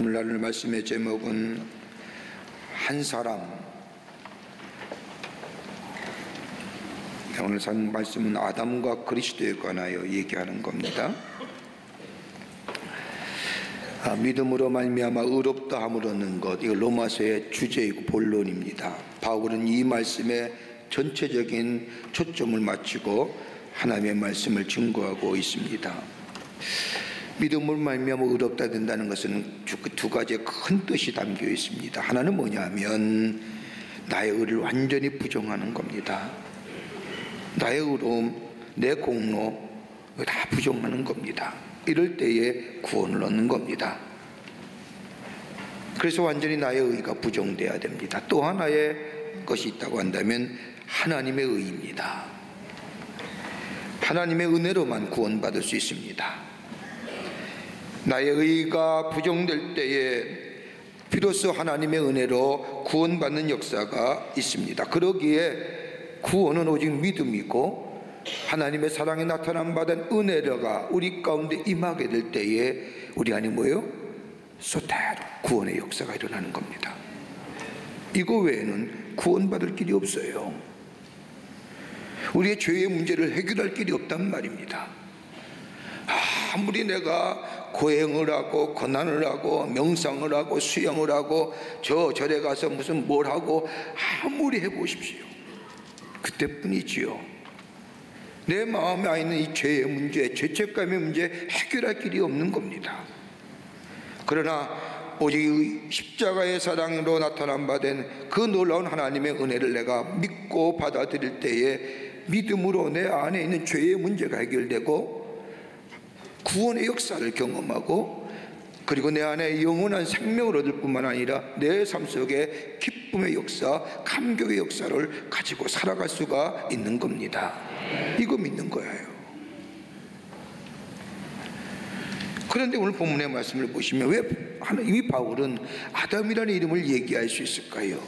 오늘 나눌 말씀의 제목은 한 사람. 오늘 산 말씀은 아담과 그리스도에 관하여 얘기하는 겁니다. 믿음으로 말미암아 의롭다 함을 얻는 것, 이거 로마서의 주제이고 본론입니다. 바울은 이 말씀에 전체적인 초점을 맞추고 하나님의 말씀을 증거하고 있습니다. 믿음으로 말미암아 의롭다 된다는 것은 두 가지의 큰 뜻이 담겨 있습니다. 하나는 뭐냐면 나의 의를 완전히 부정하는 겁니다. 나의 의로움, 내 공로 다 부정하는 겁니다. 이럴 때에 구원을 얻는 겁니다. 그래서 완전히 나의 의가 부정돼야 됩니다. 또 하나의 것이 있다고 한다면 하나님의 의입니다. 하나님의 은혜로만 구원받을 수 있습니다. 나의 의가 부정될 때에 비로소 하나님의 은혜로 구원받는 역사가 있습니다. 그러기에 구원은 오직 믿음이고 하나님의 사랑에 나타난 받은 은혜가 우리 가운데 임하게 될 때에 우리 안에 뭐예요? 소태로 구원의 역사가 일어나는 겁니다. 이거 외에는 구원받을 길이 없어요. 우리의 죄의 문제를 해결할 길이 없단 말입니다. 아무리 내가 고행을 하고 고난을 하고 명상을 하고 수영을 하고 절에 가서 무슨 뭘 하고 아무리 해보십시오. 그때뿐이지요. 내 마음에 아 있는 이 죄의 문제, 죄책감의 문제 해결할 길이 없는 겁니다. 그러나 오직 십자가의 사랑으로 나타난 바 된 그 놀라운 하나님의 은혜를 내가 믿고 받아들일 때에 믿음으로 내 안에 있는 죄의 문제가 해결되고 구원의 역사를 경험하고 그리고 내 안에 영원한 생명을 얻을 뿐만 아니라 내 삶 속에 기쁨의 역사, 감격의 역사를 가지고 살아갈 수가 있는 겁니다. 이거 믿는 거예요. 그런데 오늘 본문의 말씀을 보시면 왜 이 바울은 아담이라는 이름을 얘기할 수 있을까요?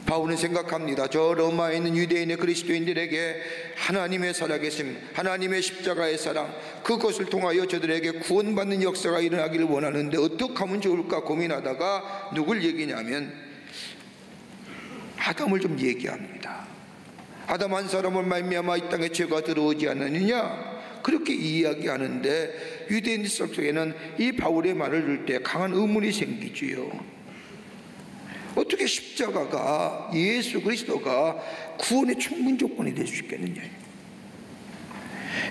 바울은 생각합니다. 저 로마에 있는 유대인의 그리스도인들에게 하나님의 살아계심, 하나님의 십자가의 사랑, 그것을 통하여 저들에게 구원받는 역사가 일어나기를 원하는데 어떻게 하면 좋을까 고민하다가 누굴 얘기냐면 아담을 좀 얘기합니다. 아담 한 사람을 말미암아 이 땅에 죄가 들어오지 않느냐 그렇게 이야기하는데 유대인들 속에는 이 바울의 말을 들을 때 강한 의문이 생기지요. 어떻게 십자가가, 예수 그리스도가 구원의 충분 조건이 될 수 있겠느냐.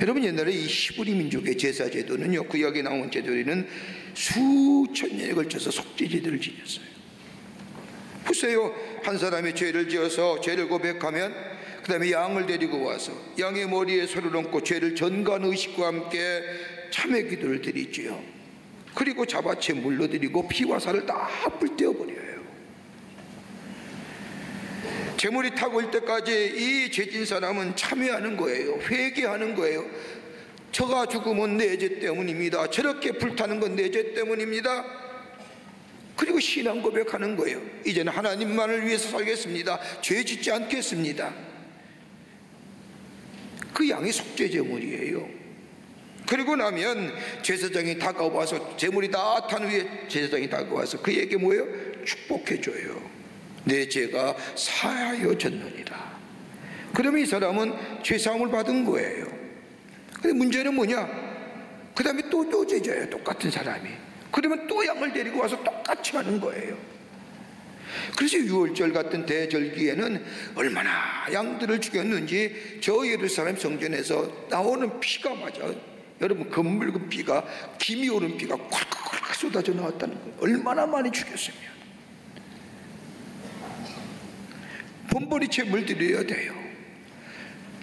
여러분, 옛날에 이 히브리 민족의 제사 제도는요, 구약에 나온 제도에는 수천 년에 걸쳐서 속죄 제도를 지녔어요. 보세요. 한 사람이 죄를 지어서 죄를 고백하면 그 다음에 양을 데리고 와서 양의 머리에 손을 얹고 죄를 전가하는 의식과 함께 참회 기도를 드리지요. 그리고 잡아채 물러드리고 피와 살을 다 불태워버려요. 재물이 타고 올 때까지 이 죄진 사람은 참회하는 거예요. 회개하는 거예요. 저가 죽으면 내 죄 때문입니다. 저렇게 불타는 건 내 죄 때문입니다. 그리고 신앙 고백하는 거예요. 이제는 하나님만을 위해서 살겠습니다. 죄 짓지 않겠습니다. 그 양이 속죄 제물이에요. 그리고 나면 제사장이 다가와서 제물이 다 탄 후에 제사장이 다가와서 그에게 뭐예요? 축복해줘요. 내 죄가 사하여졌느니라. 그러면 이 사람은 죄사함을 받은 거예요. 근데 문제는 뭐냐? 그 다음에 또 제자예요. 똑같은 사람이. 그러면 또 양을 데리고 와서 똑같이 하는 거예요. 그래서 유월절 같은 대절기에는 얼마나 양들을 죽였는지 저 예루살렘 성전에서 나오는 피가 맞아. 여러분, 검붉은 피가, 김이 오른 피가 콸콸콸 쏟아져 나왔다는 거예요. 얼마나 많이 죽였으면. 번번이채물 드려야 돼요.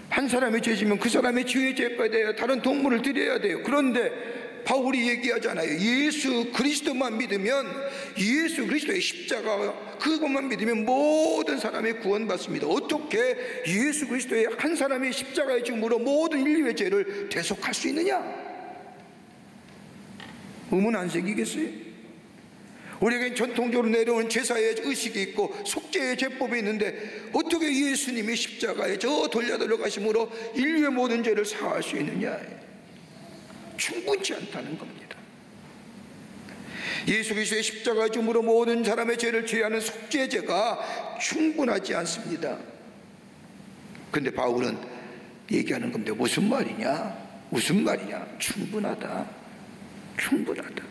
한 사람이 죄지면 그 사람의 죄의 죄가 돼요. 다른 동물을 드려야 돼요. 그런데 바울이 얘기하잖아요. 예수 그리스도만 믿으면, 예수 그리스도의 십자가 그것만 믿으면 모든 사람이 구원받습니다. 어떻게 예수 그리스도의 한 사람의 십자가의 죽음으로 모든 인류의 죄를 대속할 수 있느냐? 의문 안 생기겠어요? 우리에겐 전통적으로 내려온 제사의 의식이 있고 속죄의 제법이 있는데 어떻게 예수님이 십자가에 저 돌려 가심으로 인류의 모든 죄를 사할 수 있느냐? 충분치 않다는 겁니다. 예수 그리스도의 십자가의 죽음으로 모든 사람의 죄를 지하는 속죄제가 충분하지 않습니다. 그런데 바울은 얘기하는 건데 무슨 말이냐? 무슨 말이냐? 충분하다. 충분하다.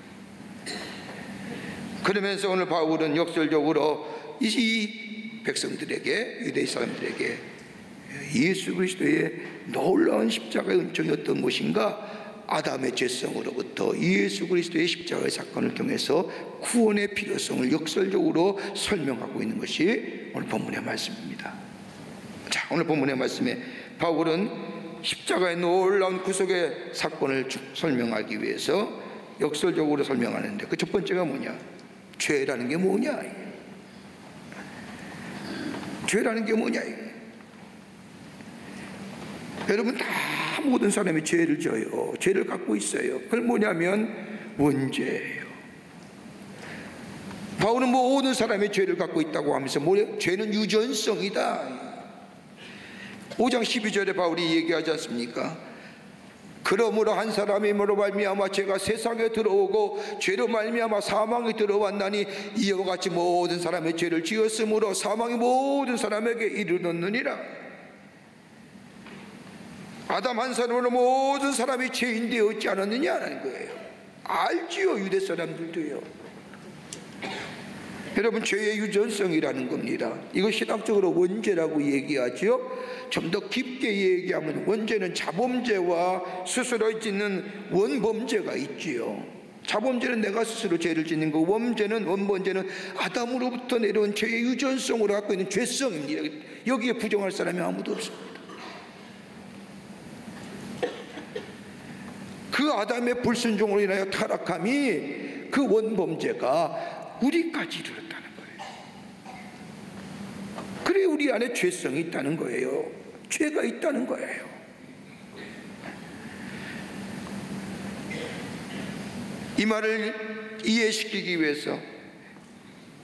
그러면서 오늘 바울은 역설적으로 이 백성들에게, 유대 사람들에게 예수 그리스도의 놀라운 십자가의 은총이 어떤 것인가, 아담의 죄성으로부터 예수 그리스도의 십자가의 사건을 통해서 구원의 필요성을 역설적으로 설명하고 있는 것이 오늘 본문의 말씀입니다. 자, 오늘 본문의 말씀에 바울은 십자가의 놀라운 구속의 사건을 설명하기 위해서 역설적으로 설명하는데 그 첫 번째가 뭐냐? 죄라는 게 뭐냐? 죄라는 게 뭐냐? 여러분, 다 모든 사람이 죄를 져요. 죄를 갖고 있어요. 그건 뭐냐면 원죄예요. 바울은 모든 사람이 죄를 갖고 있다고 하면서 죄는 유전성이다. 5장 12절에 바울이 얘기하지 않습니까? 그러므로 한 사람이 뭐로 말미암아 죄가 세상에 들어오고 죄로 말미암아 사망이 들어왔나니 이와 같이 모든 사람의 죄를 지었으므로 사망이 모든 사람에게 이르렀느니라. 아담 한 사람으로 모든 사람이 죄인 되었지 않았느냐는 거예요. 알지요, 유대 사람들도요. 여러분, 죄의 유전성이라는 겁니다. 이거 신학적으로 원죄라고 얘기하죠. 좀 더 깊게 얘기하면 원죄는 자범죄와 스스로 짓는 원범죄가 있지요. 자범죄는 내가 스스로 죄를 짓는 거, 원범죄는 아담으로부터 내려온 죄의 유전성으로 갖고 있는 죄성입니다. 여기에 부정할 사람이 아무도 없습니다. 그 아담의 불순종으로 인하여 타락함이 그 원범죄가 우리까지 이르렀다는 거예요. 그래, 우리 안에 죄성이 있다는 거예요. 죄가 있다는 거예요. 이 말을 이해시키기 위해서,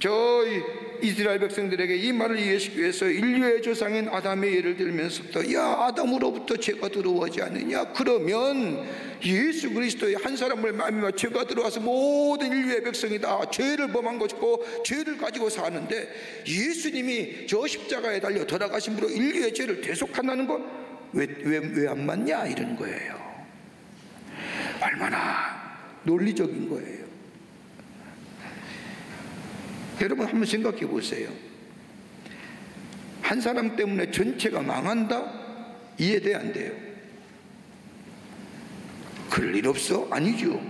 저희 이스라엘 백성들에게 이 말을 이해시키기 위해서 인류의 조상인 아담의 예를 들면서부터, 야, 아담으로부터 죄가 들어오지 않느냐? 그러면 예수 그리스도의 한 사람을 말미암아 죄가 들어와서 모든 인류의 백성이 다 죄를 범한 것이고 죄를 가지고 사는데, 예수님이 저 십자가에 달려 돌아가심으로 인류의 죄를 대속한다는 것 왜 안 맞냐? 이런 거예요. 얼마나 논리적인 거예요. 여러분, 한번 생각해 보세요. 한 사람 때문에 전체가 망한다? 이해돼, 안 돼요? 그럴 일 없어? 아니죠.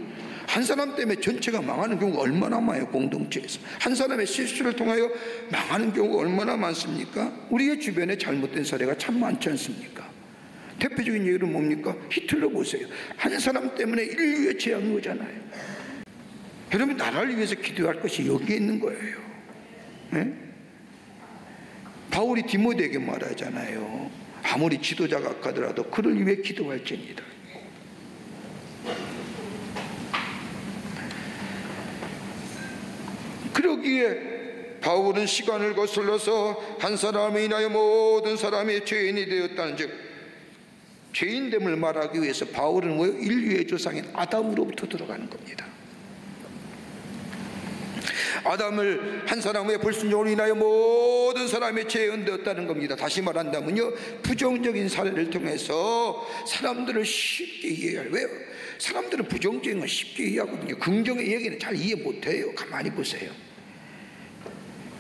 한 사람 때문에 전체가 망하는 경우가 얼마나 많아요. 공동체에서 한 사람의 실수를 통하여 망하는 경우가 얼마나 많습니까? 우리의 주변에 잘못된 사례가 참 많지 않습니까? 대표적인 예는 뭡니까? 히틀러 보세요. 한 사람 때문에 인류의 재앙이 오잖아요. 여러분, 나라를 위해서 기도할 것이 여기에 있는 거예요. 네? 바울이 디모데에게 말하잖아요. 아무리 지도자가 악하더라도 그를 위해 기도할지니라. 그러기에 바울은 시간을 거슬러서 한 사람이 인하여 모든 사람이 죄인이 되었다는 즉, 죄인됨을 말하기 위해서 바울은 인류의 조상인 아담으로부터 들어가는 겁니다. 아담을 한 사람의 불순종으로 인하여 모든 사람의 죄인 되었다는 겁니다. 다시 말한다면요, 부정적인 사례를 통해서 사람들을 쉽게 이해해요. 왜요? 사람들은 부정적인 건 쉽게 이해하거든요. 긍정의 얘기는 잘 이해 못해요. 가만히 보세요.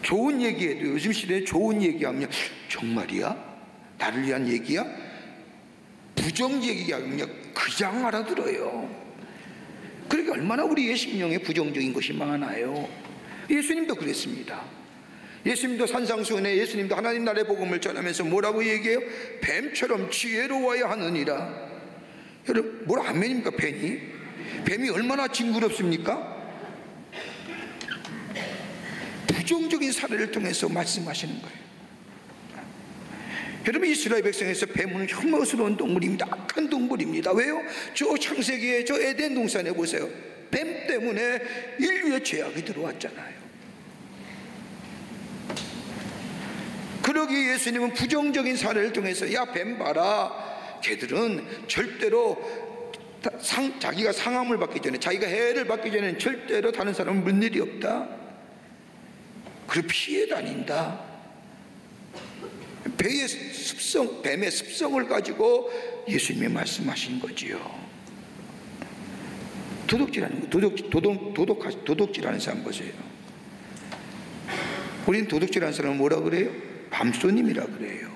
좋은 얘기해도 요즘 시대에 좋은 얘기하면 정말이야? 나를 위한 얘기야? 부정 얘기하면 그냥 알아들어요. 그러니까 얼마나 우리의 심령에 부정적인 것이 많아요. 예수님도 그랬습니다. 예수님도 산상수훈에 예수님도 하나님 나라의 복음을 전하면서 뭐라고 얘기해요? 뱀처럼 지혜로워야 하느니라. 여러분, 뭘 아멘입니까? 뱀이 얼마나 징그럽습니까? 부정적인 사례를 통해서 말씀하시는 거예요. 여러분, 이스라엘 백성에서 뱀은 혐오스러운 동물입니다. 악한 동물입니다. 왜요? 저 창세기에 저 에덴 동산에 보세요. 뱀 때문에 인류의 죄악이 들어왔잖아요. 그러기에 예수님은 부정적인 사례를 통해서, 야, 뱀 봐라, 걔들은 절대로 자기가 상함을 받기 전에, 자기가 해를 받기 전에는 절대로 다른 사람을 묻는 일이 없다. 그리고 피해 다닌다. 뱀의 습성을 가지고 예수님이 말씀하신 거지요. 도둑질하는 거, 도둑질하는 사람 보세요. 우리는 도둑질하는 사람은 뭐라 그래요? 밤손님이라 그래요.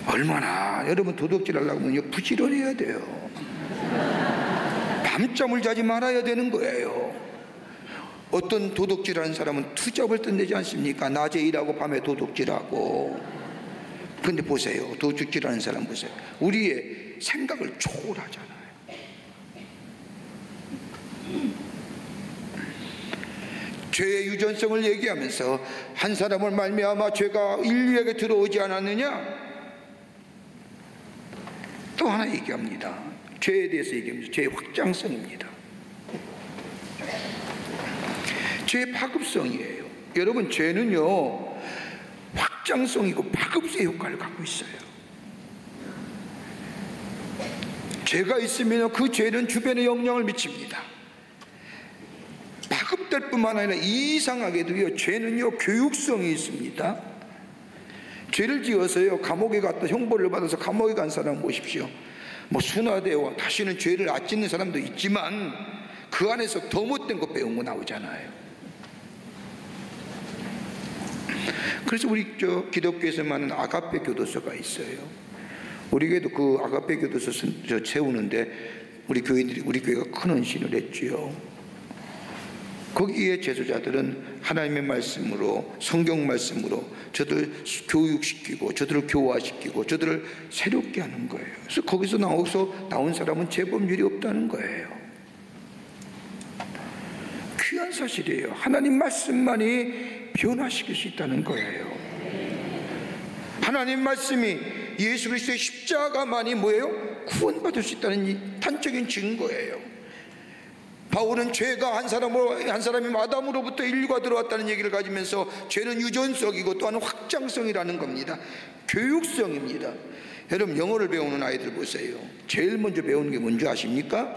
얼마나 여러분 도둑질하려고 하면 부지런해야 돼요. 밤잠을 자지 말아야 되는 거예요. 어떤 도둑질하는 사람은 투잡을 뜬다지 않습니까? 낮에 일하고 밤에 도둑질하고. 근데 보세요, 도둑질하는 사람 보세요. 우리의 생각을 초월하잖아요. 죄의 유전성을 얘기하면서 한 사람을 말미암아 죄가 인류에게 들어오지 않았느냐? 또 하나 얘기합니다. 죄에 대해서 얘기합니다. 죄의 확장성입니다. 죄의 파급성이에요. 여러분, 죄는요 확장성이고 파급성의 효과를 갖고 있어요. 죄가 있으면 그 죄는 주변에 영향을 미칩니다. 파급될 뿐만 아니라 이상하게도요, 죄는요 교육성이 있습니다. 죄를 지어서요 감옥에 갔다 형벌을 받아서 감옥에 간 사람 보십시오. 뭐 순화되어 다시는 죄를 안 짓는 사람도 있지만 그 안에서 더 못된 거 배운 거 나오잖아요. 그래서 우리 기독교에서 많은 아가페 교도소가 있어요. 우리 교회도 그 아가페 교도소 세우는데 우리 교회가 큰 헌신을 했지요. 거기에 제소자들은 하나님의 말씀으로, 성경 말씀으로 저들을 교육시키고 저들을 교화시키고 저들을 새롭게 하는 거예요. 그래서 거기서 나온 사람은 재범률이 없다는 거예요. 귀한 사실이에요. 하나님 말씀만이 변화시킬 수 있다는 거예요. 하나님 말씀이, 예수 그리스도의 십자가만이 뭐예요? 구원받을 수 있다는 이 단적인 증거예요. 바울은 죄가 한 사람이 아담으로부터 인류가 들어왔다는 얘기를 가지면서 죄는 유전성이고 또한 확장성이라는 겁니다. 교육성입니다. 여러분, 영어를 배우는 아이들 보세요. 제일 먼저 배우는 게 뭔지 아십니까?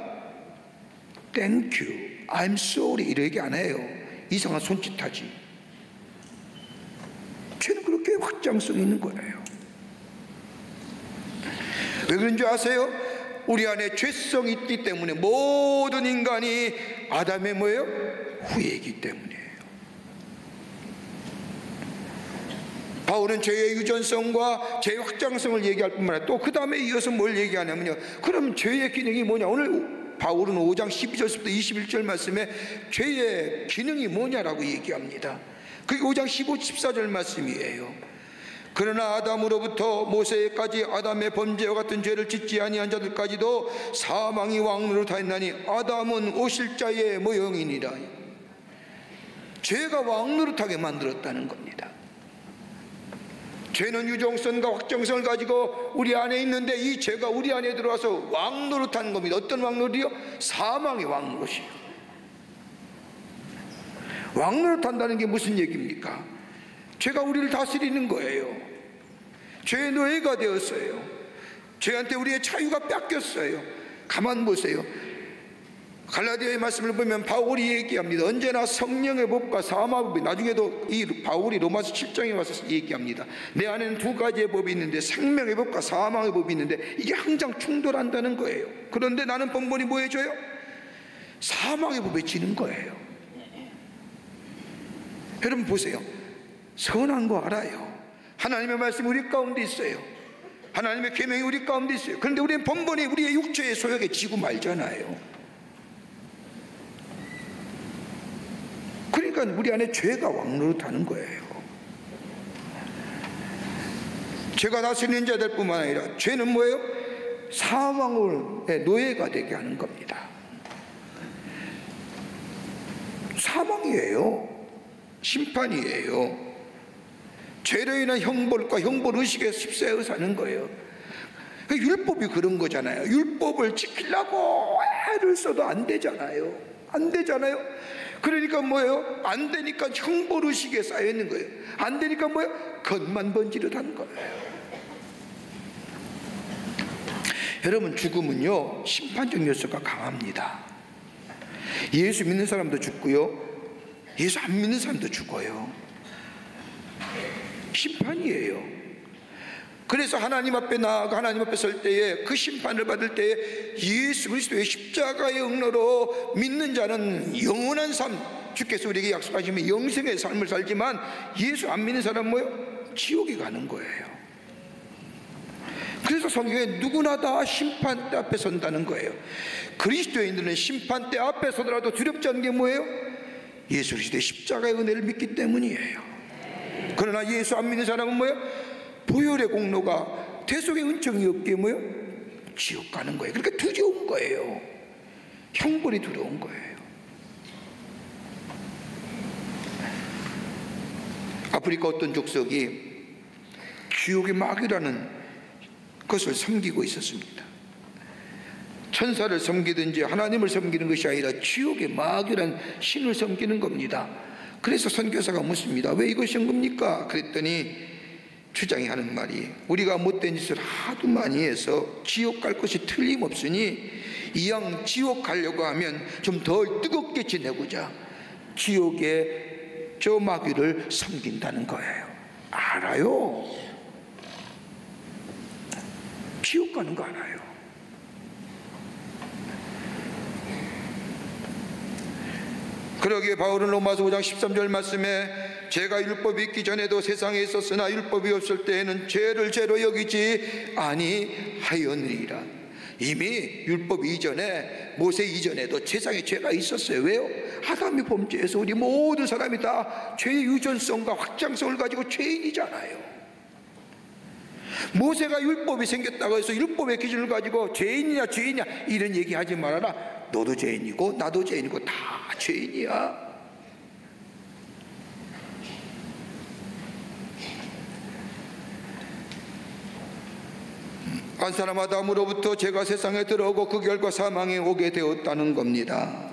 Thank you, I'm sorry 이런 얘기 안 해요. 이상한 손짓하지. 죄는 그렇게 확장성이 있는 거예요. 왜 그런 줄 아세요? 우리 안에 죄성이 있기 때문에, 모든 인간이 아담의 뭐예요? 후예이기 때문이에요. 바울은 죄의 유전성과 죄의 확장성을 얘기할 뿐만 아니라 또 그 다음에 이어서 뭘 얘기하냐면요, 그럼 죄의 기능이 뭐냐? 오늘 바울은 5장 12절부터 21절 말씀에 죄의 기능이 뭐냐라고 얘기합니다. 그게 5장 15, 14절 말씀이에요. 그러나 아담으로부터 모세까지 아담의 범죄와 같은 죄를 짓지 아니한 자들까지도 사망이 왕노릇하였나니 아담은 오실자의 모형이니라. 죄가 왕노릇하게 만들었다는 겁니다. 죄는 유정성과 확정성을 가지고 우리 안에 있는데 이 죄가 우리 안에 들어와서 왕노릇하는 겁니다. 어떤 왕노릇이요? 사망의 왕노릇이요. 왕노릇한다는 게 무슨 얘기입니까? 죄가 우리를 다스리는 거예요. 죄의 노예가 되었어요. 죄한테 우리의 자유가 뺏겼어요. 가만 보세요. 갈라디아의 말씀을 보면 바울이 얘기합니다. 언제나 성령의 법과 사마법이, 나중에도 이 바울이 로마서 7장에 와서 얘기합니다. 내 안에는 두 가지의 법이 있는데 생명의 법과 사망의 법이 있는데 이게 항상 충돌한다는 거예요. 그런데 나는 번번이 뭐 해줘요? 사망의 법에 지는 거예요. 여러분 보세요. 선한 거 알아요. 하나님의 말씀이 우리 가운데 있어요. 하나님의 계명이 우리 가운데 있어요. 그런데 우리는 번번이 우리의 육체의 소욕에 지고 말잖아요. 그러니까 우리 안에 죄가 왕노릇하는 거예요. 죄가 다스리는 자들 뿐만 아니라 죄는 뭐예요? 사망의 노예가 되게 하는 겁니다. 사망이에요. 심판이에요. 죄로 인한 형벌과 형벌의식에 휩싸여 사는 거예요. 율법이 그런 거잖아요. 율법을 지키려고 애를 써도 안 되잖아요. 안 되잖아요. 그러니까 뭐예요? 안 되니까 형벌의식에 쌓여 있는 거예요. 안 되니까 뭐예요? 겉만 번지르다는 거예요. 여러분, 죽음은요 심판적 요소가 강합니다. 예수 믿는 사람도 죽고요, 예수 안 믿는 사람도 죽어요. 심판이에요. 그래서 하나님 앞에 나아가 하나님 앞에 설 때에, 그 심판을 받을 때에 예수 그리스도의 십자가의 응로로 믿는 자는 영원한 삶, 주께서 우리에게 약속하시면 영생의 삶을 살지만, 예수 안 믿는 사람은 뭐예요? 지옥에 가는 거예요. 그래서 성경에 누구나 다 심판대 앞에 선다는 거예요. 그리스도인들은 심판대 앞에 서더라도 두렵지 않은 게 뭐예요? 예수 그리스도의 십자가의 은혜를 믿기 때문이에요. 그러나 예수 안 믿는 사람은 뭐예요? 보혈의 공로가, 대속의 은총이 없기에 뭐예요? 지옥 가는 거예요. 그러니까 두려운 거예요. 형벌이 두려운 거예요. 아프리카 어떤 족속이 지옥의 마귀라는 것을 섬기고 있었습니다. 천사를 섬기든지 하나님을 섬기는 것이 아니라 지옥의 마귀라는 신을 섬기는 겁니다. 그래서 선교사가 묻습니다. 왜 이것이 한 겁니까? 그랬더니 주장이 하는 말이, 우리가 못된 짓을 하도 많이 해서 지옥 갈 것이 틀림없으니 이왕 지옥 가려고 하면 좀 덜 뜨겁게 지내고자 지옥의 저 마귀를 섬긴다는 거예요. 알아요. 지옥 가는 거 알아요. 그러기에 바울은 로마서 5장 13절 말씀에, 제가 율법이 있기 전에도 세상에 있었으나 율법이 없을 때에는 죄를 죄로 여기지 아니하였느니라. 이미 율법 이전에, 모세 이전에도 세상에 죄가 있었어요. 왜요? 아담이 범죄해서 우리 모든 사람이 다 죄의 유전성과 확장성을 가지고 죄인이잖아요. 모세가 율법이 생겼다고 해서 율법의 기준을 가지고 죄인이냐 죄인이냐 이런 얘기 하지 말아라. 너도 죄인이고 나도 죄인이고 다 죄인이야. 한 사람 아담으로부터 죄가 세상에 들어오고 그 결과 사망에 오게 되었다는 겁니다.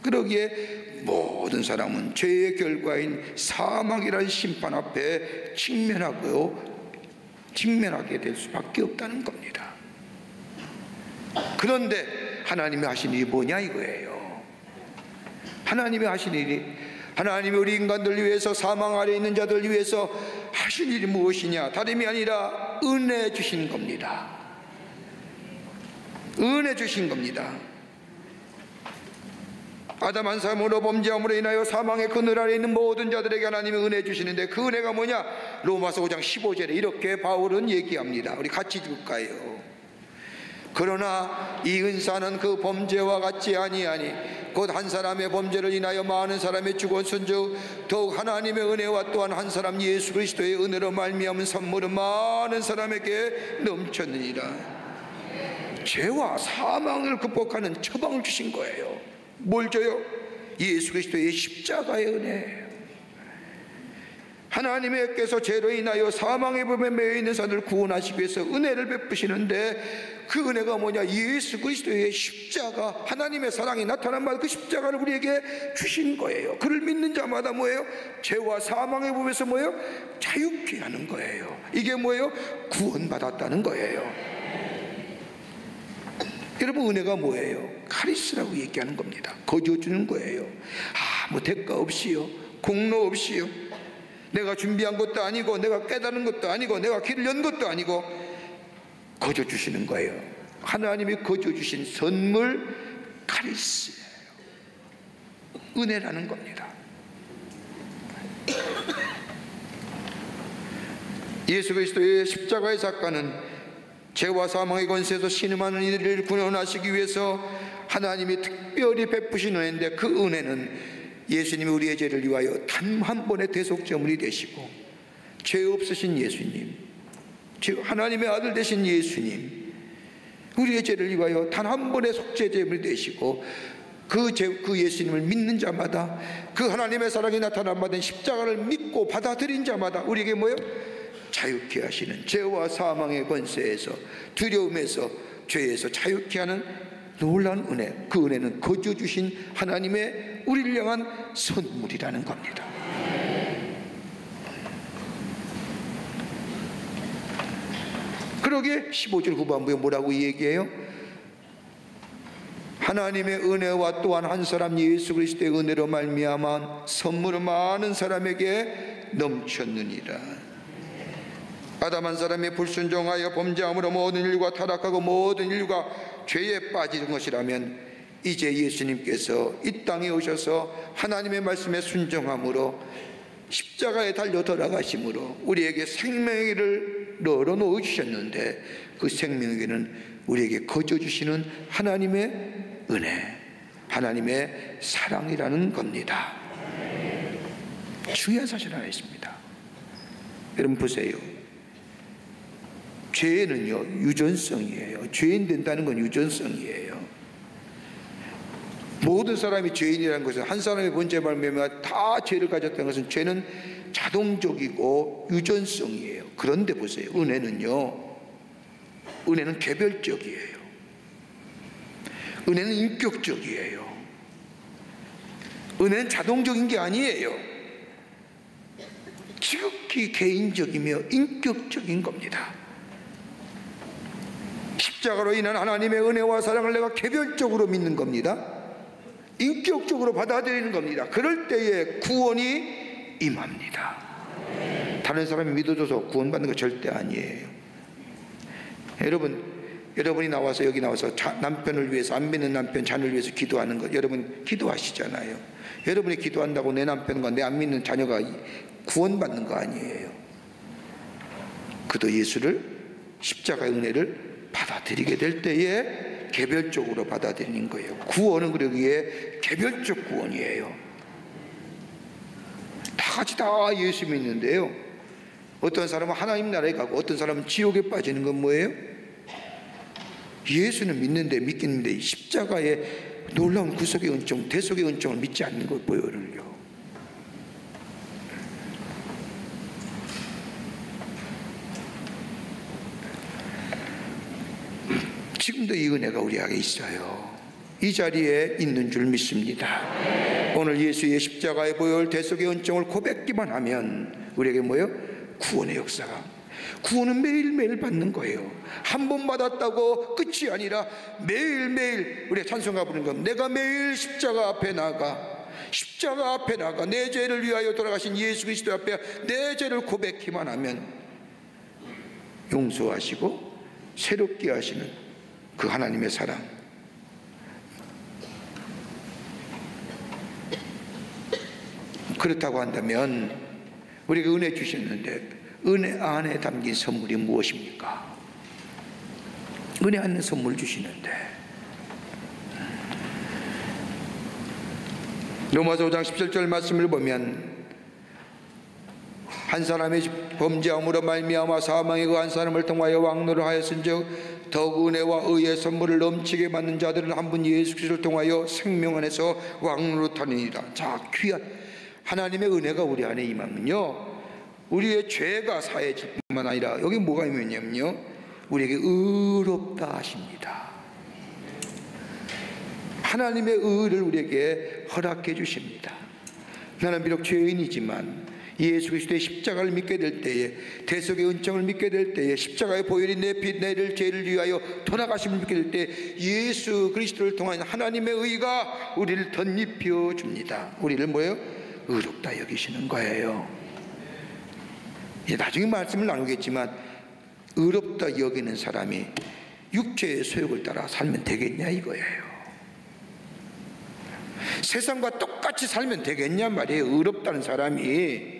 그러기에 모든 사람은 죄의 결과인 사망이라는 심판 앞에 직면하게 될 수밖에 없다는 겁니다. 그런데 하나님이 하신 일이 뭐냐 이거예요. 하나님이 하신 일이, 하나님이 우리 인간들 위해서, 사망 아래 있는 자들 위해서 하신 일이 무엇이냐? 다름이 아니라 은혜 주신 겁니다. 은혜 주신 겁니다. 아담 한 사람으로 범죄함으로 인하여 사망의 그늘 아래 있는 모든 자들에게 하나님이 은혜 주시는데, 그 은혜가 뭐냐? 로마서 5장 15절에 이렇게 바울은 얘기합니다. 우리 같이 읽을까요? 그러나 이 은사는 그 범죄와 같지 아니하니 곧 한 사람의 범죄를 인하여 많은 사람이 죽었은즉 더욱 하나님의 은혜와 또한 한 사람 예수 그리스도의 은혜로 말미암은 선물은 많은 사람에게 넘쳤느니라. 죄와 사망을 극복하는 처방을 주신 거예요. 뭘 줘요? 예수 그리스도의 십자가의 은혜. 하나님께서 죄로 인하여 사망의 법에 매여 있는 사람을 구원하시기 위해서 은혜를 베푸시는데, 그 은혜가 뭐냐? 예수 그리스도의 십자가, 하나님의 사랑이 나타난 말, 그 십자가를 우리에게 주신 거예요. 그를 믿는 자마다 뭐예요? 죄와 사망의 법에서 뭐예요? 자유케 하는 거예요. 이게 뭐예요? 구원받았다는 거예요. 여러분, 은혜가 뭐예요? 카리스라고 얘기하는 겁니다. 거저주는 거예요. 뭐 대가 없이요, 공로 없이요, 내가 준비한 것도 아니고, 내가 깨달은 것도 아니고, 내가 길을 연 것도 아니고, 거저 주시는 거예요. 하나님이 거저 주신 선물, 카리스예요. 은혜라는 겁니다. 예수 그리스도의 십자가의 사건은 죄와 사망의 권세에서 신음하는 이들을 구원하시기 위해서 하나님이 특별히 베푸신 은혜인데, 그 은혜는 예수님이 우리의 죄를 위하여 단 한 번의 대속제물이 되시고, 죄 없으신 예수님, 하나님의 아들 되신 예수님, 우리의 죄를 위하여 단 한 번의 속죄제물이 되시고, 그 예수님을 믿는 자마다, 그 하나님의 사랑이 나타난 바된 십자가를 믿고 받아들인 자마다 우리에게 뭐예요? 자유케 하시는, 죄와 사망의 권세에서, 두려움에서, 죄에서 자유케 하는 놀라운 은혜. 그 은혜는 거저 주신 하나님의 우리를 향한 선물이라는 겁니다. 그러게 15절 후반부에 뭐라고 얘기해요? 하나님의 은혜와 또한 한 사람 예수 그리스도의 은혜로 말미암아 선물은 많은 사람에게 넘쳤느니라. 아담 한 사람이 불순종하여 범죄함으로 모든 인류가 타락하고 모든 인류가 죄에 빠지는 것이라면 이제 예수님께서 이 땅에 오셔서 하나님의 말씀에 순종함으로 십자가에 달려 돌아가심으로 우리에게 생명의를 널어놓아 주셨는데 그 생명의는 우리에게 거저주시는 하나님의 은혜, 하나님의 사랑이라는 겁니다. 중요한 사실 하나 있습니다. 여러분 보세요. 죄는요 유전성이에요. 죄인 된다는 건 유전성이에요. 모든 사람이 죄인이라는 것은 한 사람의 번째 말미암아 다 죄를 가졌다는 것은 죄는 자동적이고 유전성이에요. 그런데 보세요. 은혜는요, 은혜는 개별적이에요. 은혜는 인격적이에요. 은혜는 자동적인 게 아니에요. 지극히 개인적이며 인격적인 겁니다. 십자가로 인한 하나님의 은혜와 사랑을 내가 개별적으로 믿는 겁니다. 인격적으로 받아들이는 겁니다. 그럴 때에 구원이 임합니다. 다른 사람이 믿어줘서 구원받는 거 절대 아니에요. 여러분이 나와서 여기 나와서 남편을 위해서, 안 믿는 남편 자녀를 위해서 기도하는 것, 여러분 기도하시잖아요. 여러분이 기도한다고 내 남편과 내 안 믿는 자녀가 구원받는 거 아니에요. 그도 예수를, 십자가의 은혜를 받아들이게 될 때에 개별적으로 받아들이는 거예요. 구원은 그러기에 개별적 구원이에요. 다 같이 다 예수 믿는데요, 어떤 사람은 하나님 나라에 가고 어떤 사람은 지옥에 빠지는 건 뭐예요? 예수는 믿는데 믿겠는데 십자가의 놀라운 구속의 은총, 대속의 은총을 믿지 않는 걸 보여요. 지금도 이 은혜가 우리에게 있어요. 이 자리에 있는 줄 믿습니다. 오늘 예수의 십자가의 보혈 대속의 은총을 고백기만 하면 우리에게 뭐예요? 구원의 역사가. 구원은 매일매일 받는 거예요. 한 번 받았다고 끝이 아니라 매일매일 우리가 찬송가 부르는 건 내가 매일 십자가 앞에 나가, 십자가 앞에 나가 내 죄를 위하여 돌아가신 예수 그리스도 앞에 내 죄를 고백기만 하면 용서하시고 새롭게 하시는 그 하나님의 사랑, 그렇다고 한다면 우리가 은혜 주셨는데 은혜 안에 담긴 선물이 무엇입니까? 은혜 안에 선물 주시는데 로마서 5장 17절 말씀을 보면 한 사람의 범죄함으로 말미암아 사망의 그 한 사람을 통하여 왕노를 하였은즉 더욱 은혜와 의의 선물을 넘치게 받는 자들은 한 분 예수 그리스도를 통하여 생명 안에서 왕노로 타느니라. 자, 귀한 하나님의 은혜가 우리 안에 임하면요, 우리의 죄가 사해질 뿐만 아니라 여기 뭐가 있냐면요, 우리에게 의롭다 하십니다. 하나님의 의를 우리에게 허락해 주십니다. 나는 비록 죄인이지만 예수 그리스도의 십자가를 믿게 될 때에, 대속의 은총을 믿게 될 때에, 십자가의 보혈이 내 빚 내를 죄를 위하여 돌아가심을 믿게 될 때 예수 그리스도를 통한 하나님의 의가 우리를 덧입혀 줍니다. 우리를 뭐예요? 의롭다 여기시는 거예요. 나중에 말씀을 나누겠지만 의롭다 여기는 사람이 육체의 소욕을 따라 살면 되겠냐 이거예요. 세상과 똑같이 살면 되겠냐 말이에요. 의롭다는 사람이.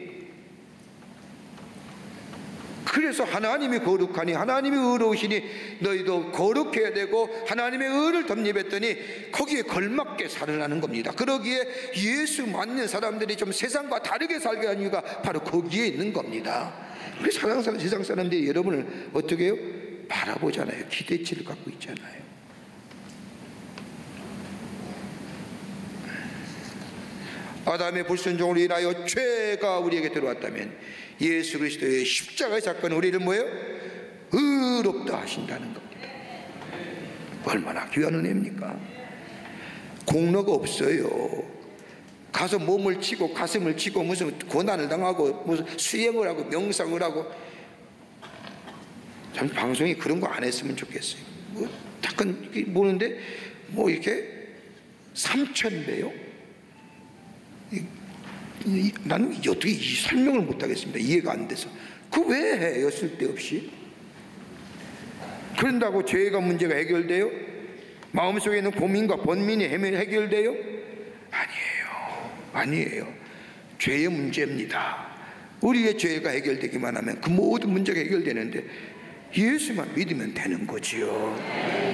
그래서 하나님이 거룩하니 하나님이 의로우시니 너희도 거룩해야 되고 하나님의 의를 덧입혔더니 거기에 걸맞게 살으라는 겁니다. 그러기에 예수 믿는 사람들이 좀 세상과 다르게 살게 하는 이유가 바로 거기에 있는 겁니다. 그래서 세상 사람들이 여러분을 어떻게 해요? 바라보잖아요. 기대치를 갖고 있잖아요. 아담의 불순종으로 인하여 죄가 우리에게 들어왔다면 예수 그리스도의 십자가의 사건은 우리를 뭐예요? 의롭다 하신다는 겁니다. 얼마나 귀한 은혜입니까? 공로가 없어요. 가서 몸을 치고 가슴을 치고 무슨 고난을 당하고 무슨 수행을 하고 명상을 하고, 참 방송에 그런 거 안 했으면 좋겠어요. 뭐 잠깐 이렇게 보는데 뭐 이렇게 3,000배요? 나는 어떻게 이 설명을 못 하겠습니다. 이해가 안 돼서. 그 왜 해요? 쓸데없이. 그런다고 죄가 문제가 해결돼요? 마음속에 있는 고민과 번민이 해결돼요? 아니에요. 죄의 문제입니다. 우리의 죄가 해결되기만 하면 그 모든 문제가 해결되는데 예수만 믿으면 되는 거지요.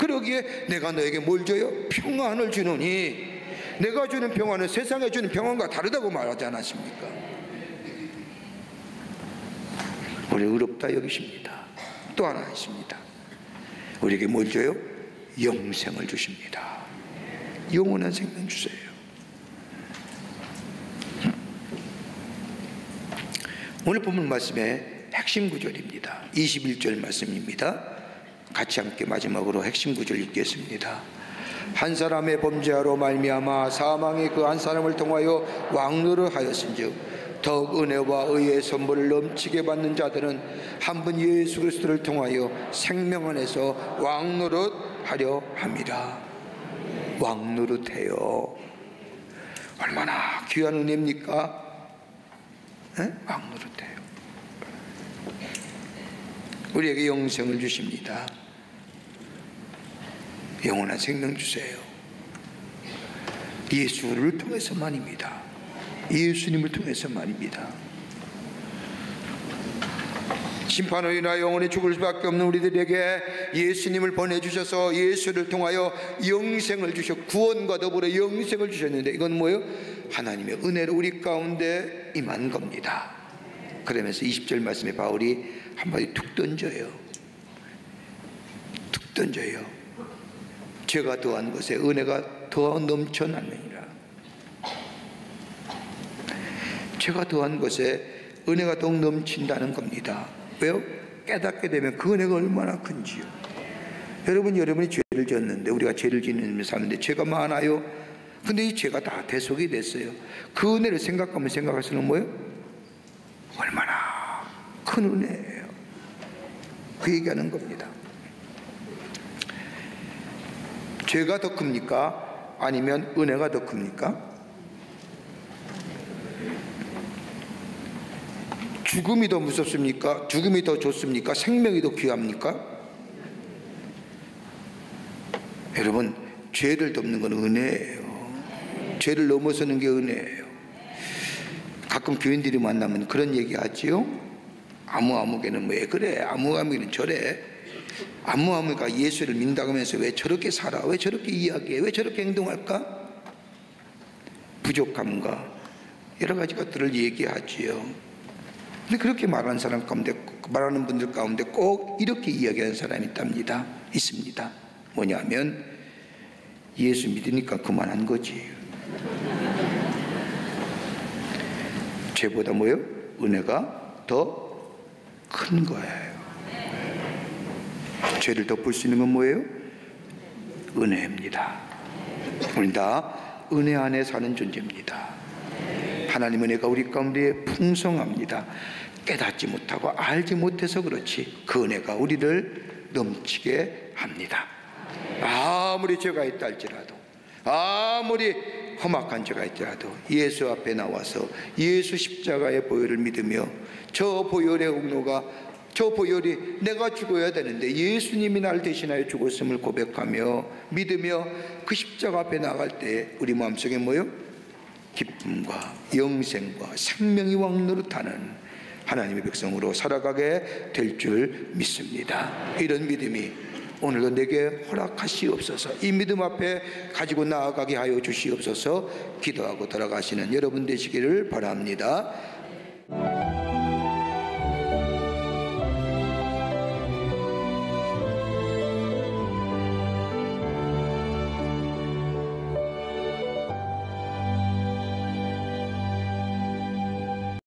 그러기에 내가 너에게 뭘 줘요? 평안을 주노니, 내가 주는 평안은 세상에 주는 평안과 다르다고 말하지 않았습니까? 우리 의롭다 여기십니다. 또 하나 있습니다. 우리에게 뭘 줘요? 영생을 주십니다. 영원한 생명 주세요. 오늘 본문 말씀의 핵심 구절입니다. 21절 말씀입니다. 같이 함께 마지막으로 핵심 구절 읽겠습니다. 한 사람의 범죄하로 말미암아 사망이 그 한 사람을 통하여 왕노를 하였은즉 더욱 은혜와 의의 선물을 넘치게 받는 자들은 한 분 예수 그리스도를 통하여 생명 안에서 왕노릇하려 합니다. 왕노릇해요. 얼마나 귀한 은혜입니까? 왕노릇해요. 우리에게 영생을 주십니다. 영원한 생명 주세요. 예수를 통해서만입니다. 예수님을 통해서만입니다. 심판으로 인하여 영원히 죽을 수밖에 없는 우리들에게 예수님을 보내주셔서 예수를 통하여 영생을 구원과 더불어 영생을 주셨는데, 이건 뭐예요? 하나님의 은혜로 우리 가운데 임한 겁니다. 그러면서 20절 말씀에 바울이 한마디 툭 던져요. 죄가 더한 것에 은혜가 더 넘쳐나느니라. 죄가 더한 것에 은혜가 더욱 넘친다는 겁니다. 왜요? 깨닫게 되면 그 은혜가 얼마나 큰지요. 여러분이 죄를 지었는데, 우리가 죄를 짓는 사는데 죄가 많아요. 근데 이 죄가 다 대속이 됐어요. 그 은혜를 생각하면 생각할수록 뭐예요? 얼마나 큰 은혜예요. 그 얘기하는 겁니다. 죄가 더 큽니까? 아니면 은혜가 더 큽니까? 죽음이 더 무섭습니까? 죽음이 더 좋습니까? 생명이 더 귀합니까? 여러분, 죄를 덮는 건 은혜예요. 죄를 넘어서는 게 은혜예요. 가끔 교인들이 만나면 그런 얘기 하지요. 아무개는 왜 그래? 아무개는 저래? 아무가 예수를 믿는다고 하면서 왜 저렇게 살아? 왜 저렇게 이야기해? 왜 저렇게 행동할까? 부족함과 여러 가지 것들을 얘기하지요. 근데 그렇게 말하는 사람 가운데, 말하는 분들 가운데 꼭 이렇게 이야기하는 사람이 있습니다. 뭐냐면 예수 믿으니까 그만한 거지. 죄보다 뭐예요? 은혜가 더 큰 거예요. 죄를 덮을 수 있는 건 뭐예요? 은혜입니다. 우린 다 은혜 안에 사는 존재입니다. 하나님 은혜가 우리 가운데 풍성합니다. 깨닫지 못하고 알지 못해서 그렇지 그 은혜가 우리를 넘치게 합니다. 아무리 죄가 있다 할지라도, 아무리 험악한 죄가 있더라도 예수 앞에 나와서 예수 십자가의 보혈을 믿으며 저 보혈의 공로가, 저 보혈이 내가 죽어야 되는데 예수님이 나를 대신하여 죽었음을 고백하며 믿으며 그 십자가 앞에 나갈 때 우리 마음속에 뭐요? 기쁨과 영생과 생명이 왕노릇하는 하나님의 백성으로 살아가게 될 줄 믿습니다. 이런 믿음이 오늘도 내게 허락하시옵소서. 이 믿음 앞에 가지고 나아가게 하여 주시옵소서. 기도하고 돌아가시는 여러분 되시기를 바랍니다.